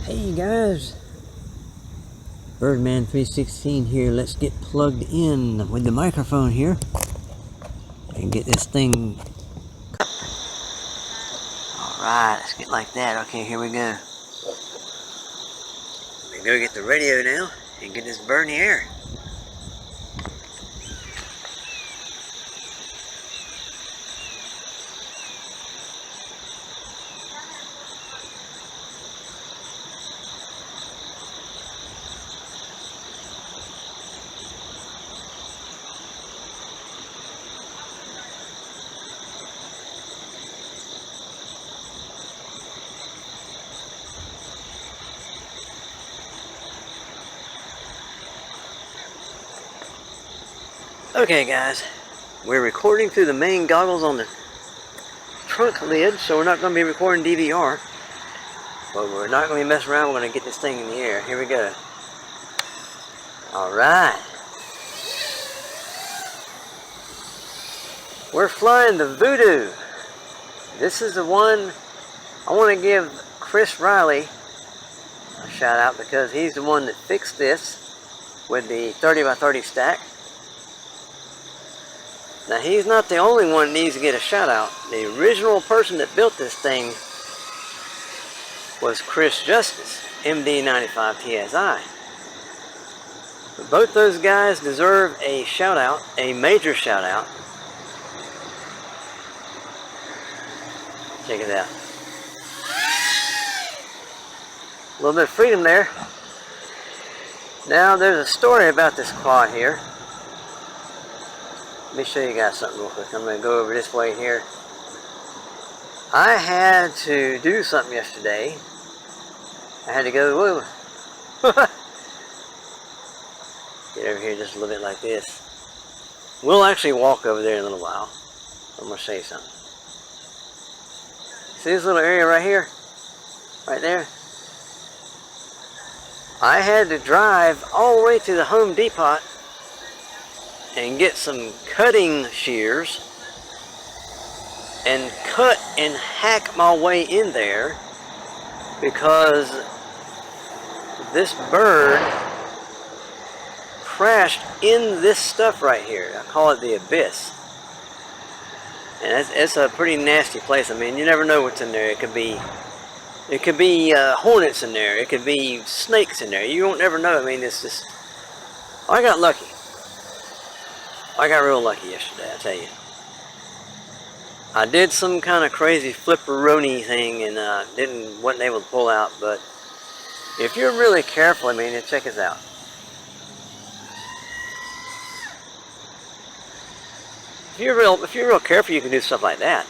Hey guys, Birdman 316 here. Let's get plugged in with the microphone here and get this thing. Alright, let's get like that. Okay, here we go. We go get the radio now and get this bird in the air. Okay guys, we're recording through the main goggles on the trunk lid, so we're not going to be recording DVR. But we're not going to be messing around, we're going to get this thing in the air. Here we go. Alright. We're flying the Voodoo. This is the one I want to give Chris Riley a shout out because he's the one that fixed this with the 30x30 stack. Now he's not the only one that needs to get a shout out. The original person that built this thing was Chris Justice, MD95 TSI. But both those guys deserve a shout out, a major shout out. Check it out. A little bit of freedom there. Now there's a story about this quad here. Let me show you guys something real quick. I'm going to go over this way here. I had to do something yesterday. I had to go, whoa. Get over here just a little bit like this. We'll actually walk over there in a little while. I'm going to show you something. See this little area right here? Right there? I had to drive all the way to the Home Depot and get some cutting shears and cut and hack my way in there because this bird crashed in this stuff right here. I call it the abyss. And it's a pretty nasty place. I mean, you never know what's in there. It could be hornets in there. It could be snakes in there. You don't ever know. I mean, it's just, I got lucky. I got real lucky yesterday, I tell you. I did some kind of crazy flipperoni thing and wasn't able to pull out, but if you're really careful, I mean, check this out. If you're real careful, you can do stuff like that.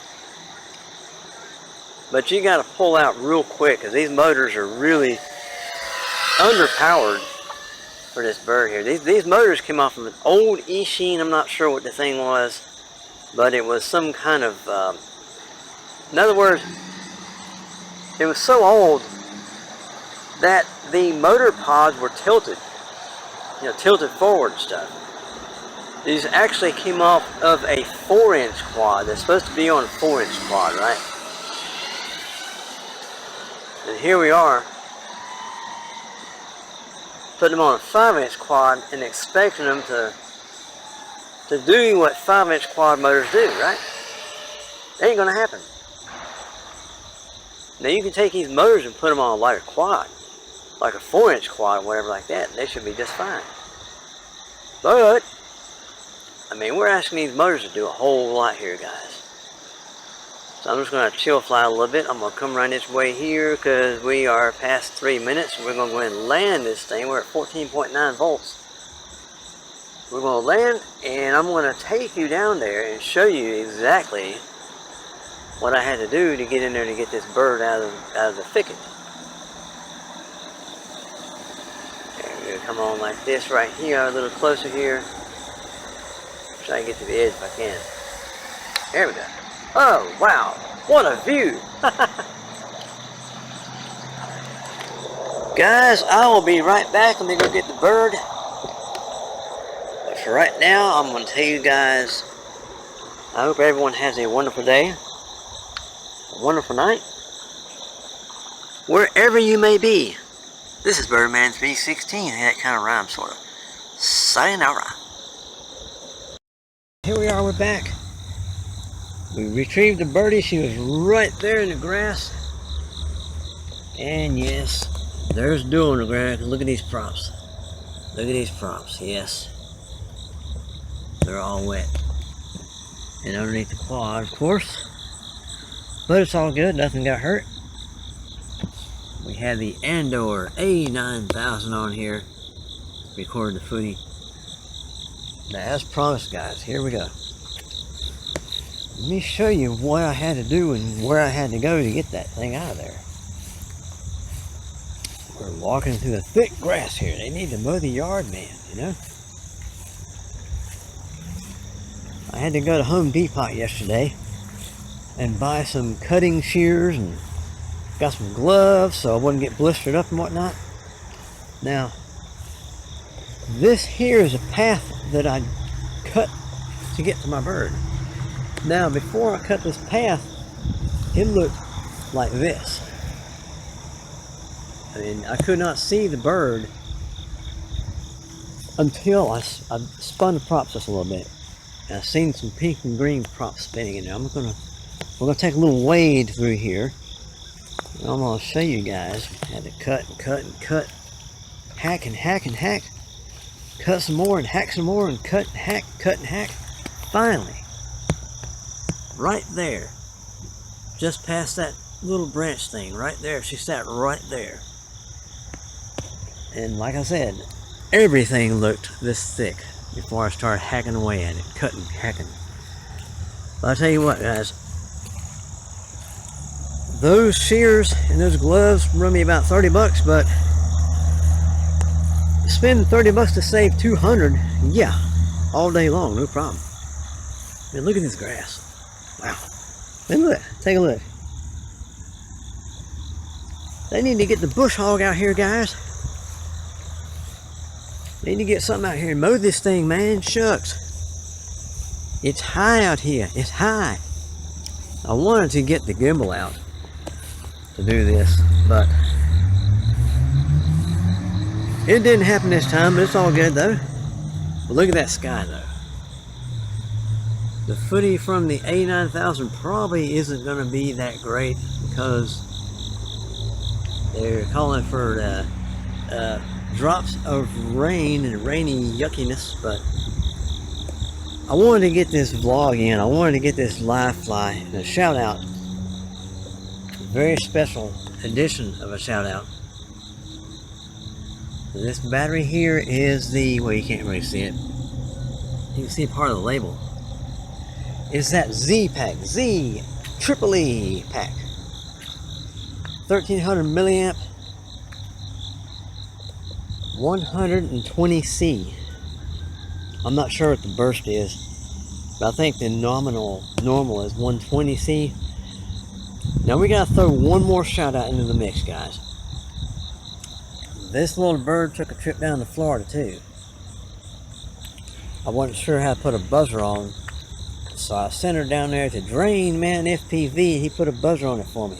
But you got to pull out real quick because these motors are really underpowered for this bird here. These motors came off of an old Eachine. I'm not sure what the thing was, but it was some kind of in other words, it was so old that the motor pods were tilted, tilted forward and stuff. These actually came off of a 4-inch quad. They're supposed to be on a 4-inch quad, right? And here we are, putting them on a 5-inch quad and expecting them to do what 5-inch quad motors do, right? That ain't gonna happen. Now you can take these motors and put them on a lighter quad, like a 4-inch quad or whatever like that, and they should be just fine. But, I mean, we're asking these motors to do a whole lot here, guys. So I'm just gonna chill fly a little bit. I'm gonna come around this way here because we are past 3 minutes. We're gonna go ahead and land this thing. We're at 14.9 volts. We're gonna land and I'm gonna take you down there and show you exactly what I had to do to get in there to get this bird out of the thicket. Okay, we're gonna come on like this right here, a little closer here. Try to get to the edge if I can. There we go. Oh, wow. What a view. Guys, I will be right back. Let me go get the bird. But for right now, I'm going to tell you guys, I hope everyone has a wonderful day, a wonderful night, wherever you may be. This is Birdman's B16. That kind of rhymes, sort of. Sayonara. Here we are, we're back. We retrieved the birdie. She was right there in the grass. And yes, there's dew on the ground. Look at these props. Look at these props, yes. They're all wet. And underneath the quad, of course. But it's all good, nothing got hurt. We had the Andor A9000 on here. Recorded the footy. Now, as promised, guys, here we go. Let me show you what I had to do and where I had to go to get that thing out of there. We're walking through the thick grass here. They need to mow the yard, man, you know? I had to go to Home Depot yesterday and buy some cutting shears and got some gloves so I wouldn't get blistered up and whatnot. Now, this here is a path that I cut to get to my bird. Now, before I cut this path, it looked like this. I mean, I could not see the bird until I spun the props just a little bit. And I've seen some pink and green props spinning in there. We're gonna take a little wade through here. And I'm gonna show you guys. Had to cut and cut and cut, hack and hack and hack, cut some more and hack some more and cut and hack, cut and hack. Finally, right there, just past that little branch thing, right there. She sat right there. And like I said, everything looked this thick before I started hacking away at it, cutting, hacking. But I'll tell you what, guys, those shears and those gloves run me about 30 bucks, but spend 30 bucks to save 200, yeah, all day long, no problem. Man, look at this grass. Wow. Man, look, take a look. They need to get the bush hog out here, guys. They need to get something out here and mow this thing, man. Shucks. It's high out here. It's high. I wanted to get the gimbal out to do this, but it didn't happen this time, but it's all good though. But look at that sky though. The footy from the A9000 probably isn't going to be that great because they're calling for drops of rain and rainy yuckiness, but I wanted to get this vlog in. I wanted to get this live fly and a shout out. Very special edition of a shout out. This battery here is the, well, you can't really see it. You can see part of the label. It's that Z pack, Z Triple E pack. 1300 milliamp, 120C. I'm not sure what the burst is, but I think the normal is 120C. Now we gotta throw one more shout out into the mix, guys. This little bird took a trip down to Florida too. I wasn't sure how to put a buzzer on, so I sent her down there to Drainman FPV. He put a buzzer on it for me.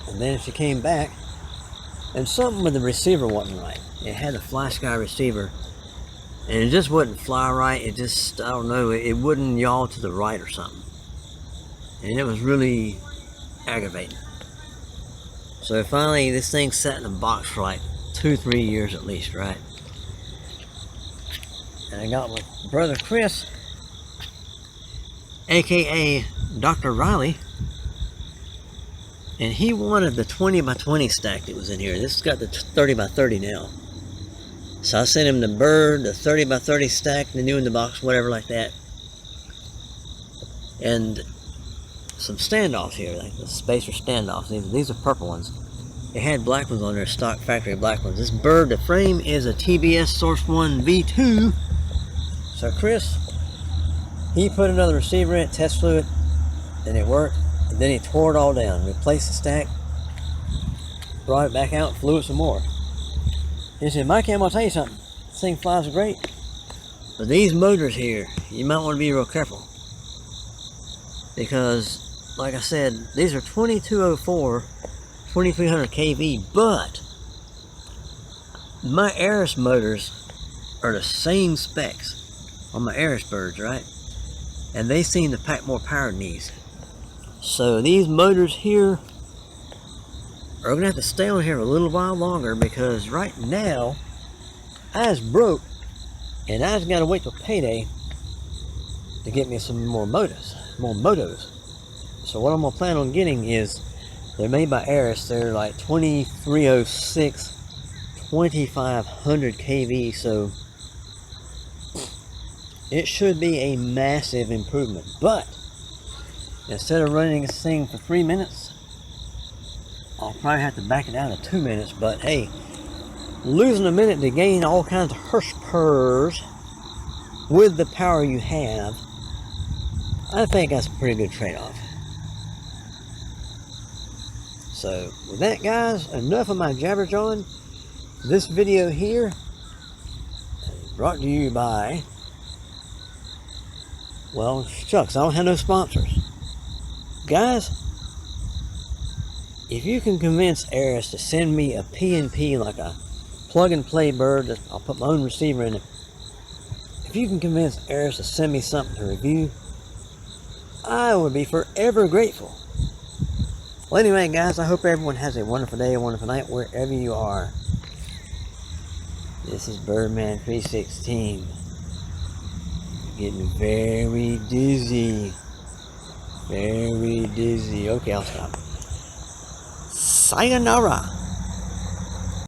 And then she came back, and something with the receiver wasn't right. It had a fly sky receiver, and it just wouldn't fly right. It just, I don't know, it wouldn't yaw to the right or something. And it was really aggravating. So finally, this thing sat in a box for like 2-3 years at least, right? And I got with brother Chris, aka Dr. Riley, and he wanted the 20x20 stack that was in here. This has got the 30x30 now. So I sent him the bird, the 30x30 stack, the new in the box, whatever like that. And some standoffs here, like the spacer standoffs. These are purple ones. They had black ones on there, stock factory black ones. This bird, the frame is a TBS Source 1 V2. So Chris, he put another receiver in it, test flew it, and it worked. And then he tore it all down, replaced the stack, brought it back out, flew it some more. He said, Mikey, I'm gonna tell you something. This thing flies great, but these motors here, you might want to be real careful. Because, like I said, these are 2204, 2300 kV, but my arris motors are the same specs on my arris birds, right? And they seem to pack more power than these. So these motors here are gonna have to stay on here a little while longer, because right now I was broke and I just gotta wait till payday to get me some more motos. So what I'm gonna plan on getting is, they're made by Arris. They're like 2306, 2500 kV. So it should be a massive improvement. But instead of running this thing for 3 minutes, I'll probably have to back it down to 2 minutes. But hey, losing a minute to gain all kinds of horsepower with the power you have, I think that's a pretty good trade-off. So with that, guys, enough of my jabber jawing. This video here is brought to you by, well, shucks, I don't have no sponsors. Guys, if you can convince Arris to send me a P&P, like a plug and play bird, I'll put my own receiver in it. If you can convince Arris to send me something to review, I would be forever grateful. Well, anyway, guys, I hope everyone has a wonderful day, a wonderful night, wherever you are. This is Birdman 316. Getting very dizzy. Very dizzy. Okay, I'll stop. Sayonara.